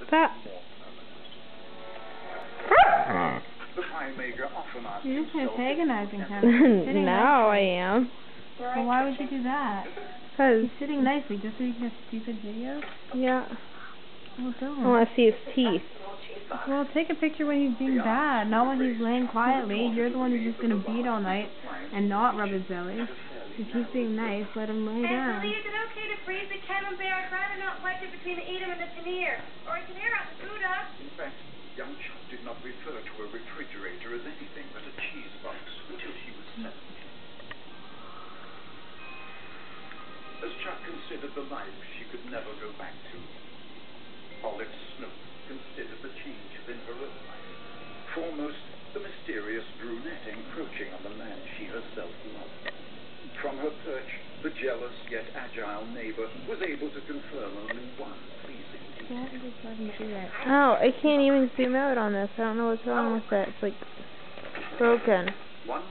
Stop. You're just antagonizing him. Now I am. Well, why would you do that? Because. He's sitting nicely just so you can have stupid videos? Yeah. Well, don't. I want to see his teeth. Well, take a picture when he's being bad, not when he's laying quietly. You're the one who's just going to beat all night and not rub his belly. If he's being nice, let him lay down. Is it okay to freeze the camembert? I'd rather not wedge it between the Edam and the Tenere. Or a Tenere out the Gouda. In fact, young Chuck did not refer to a refrigerator as anything but a cheese box until she was 7. As Chuck considered the life she could never go back to, Olive Snook considered the changes in her own life. Foremost, the mysterious brunette encroaching on the man she herself loved. From her perch, the jealous yet agile neighbor was able to confirm only one pleasing detail. Oh, I can't even zoom out on this. I don't know what's wrong with it. It's like broken. One